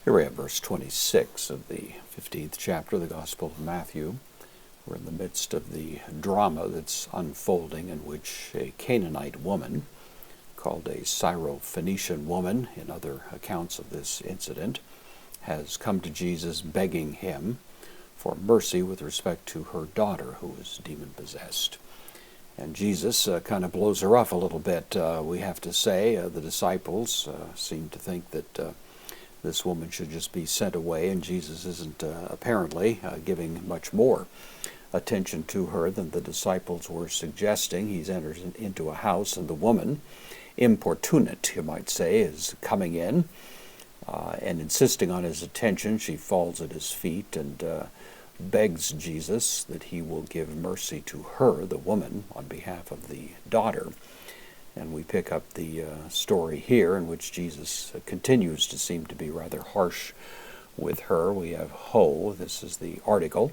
Here we have verse 26 of the 15th chapter of the Gospel of Matthew. We're in the midst of the drama that's unfolding in which a Canaanite woman, called a Syrophoenician woman in other accounts of this incident, has come to Jesus begging him for mercy with respect to her daughter who is demon-possessed. And Jesus kind of blows her off a little bit, we have to say. The disciples seem to think that this woman should just be sent away, and Jesus isn't apparently giving much more attention to her than the disciples were suggesting. He's entered into a house, and the woman, importunate, you might say, is coming in and insisting on his attention. She falls at his feet and begs Jesus that he will give mercy to her, the woman, on behalf of the daughter. And we pick up the story here in which Jesus continues to seem to be rather harsh with her. We have ho, this is the article,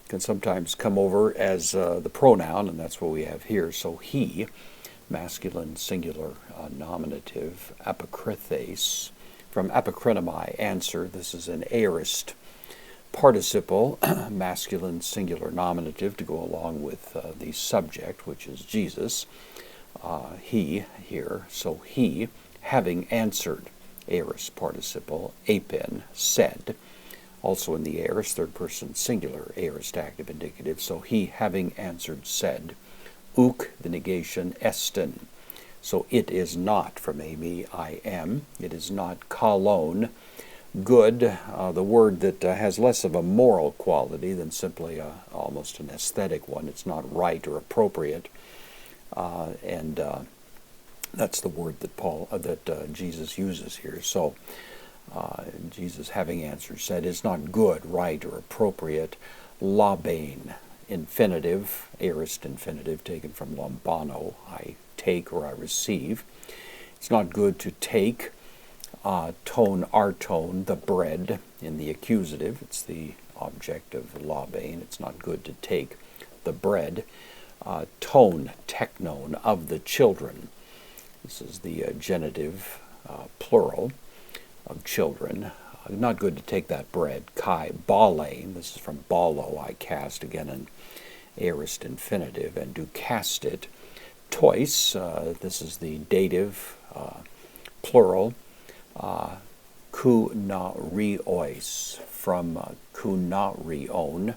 can sometimes come over as the pronoun, and that's what we have here. So he, masculine singular nominative, apokrithes, from apokrinomai, answer. This is an aorist participle, masculine singular nominative, to go along with the subject, which is Jesus. He here, so he, having answered, aorist participle, apen, said, also in the aorist, third person singular, aorist active indicative, so he, having answered, said, uk, the negation, esten, so it is not, from ame, I am, it is not kalon, good, the word that has less of a moral quality than simply almost an aesthetic one. It's not right or appropriate. And that's the word that Jesus uses here. So Jesus, having answered, said, "It's not good, right, or appropriate." Labain, infinitive, aorist infinitive, taken from lambano, I take or I receive. It's not good to take. Tone, artone, the bread, in the accusative. It's the object of labain. It's not good to take the bread. Tone, teknon, of the children. This is the genitive, plural, of children. Not good to take that bread. Kai, balain, this is from balo, I cast, again an aorist infinitive, and do cast it. Tois, this is the dative, plural. Kunariois, from kunarion,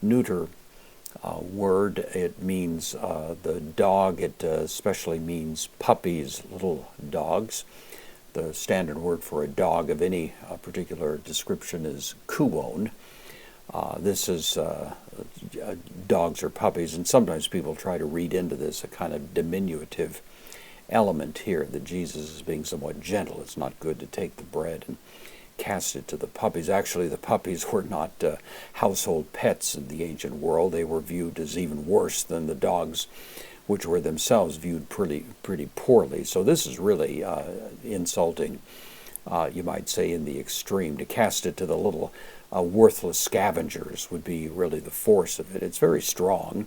neuter word. It means the dog. It especially means puppies, little dogs. The standard word for a dog of any particular description is kuon. This is dogs or puppies, and sometimes people try to read into this a kind of diminutive element here, that Jesus is being somewhat gentle. It's not good to take the bread and cast it to the puppies. Actually, the puppies were not household pets in the ancient world. They were viewed as even worse than the dogs, which were themselves viewed pretty poorly. So this is really insulting, you might say, in the extreme. To cast it to the little worthless scavengers would be really the force of it. It's very strong.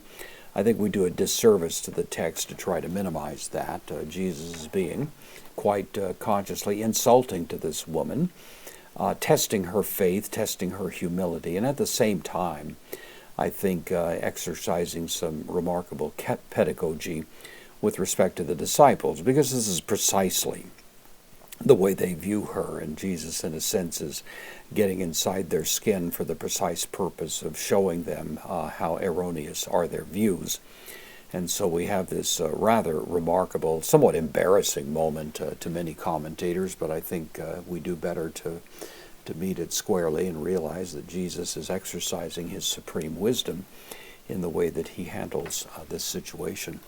I think we do a disservice to the text to try to minimize that. Jesus is being quite consciously insulting to this woman, testing her faith, testing her humility, and at the same time, I think exercising some remarkable pedagogy with respect to the disciples, because this is precisely the way they view her, and Jesus, in a sense, is getting inside their skin for the precise purpose of showing them how erroneous are their views. And so we have this rather remarkable, somewhat embarrassing moment to many commentators, but I think we do better to meet it squarely and realize that Jesus is exercising his supreme wisdom in the way that he handles this situation.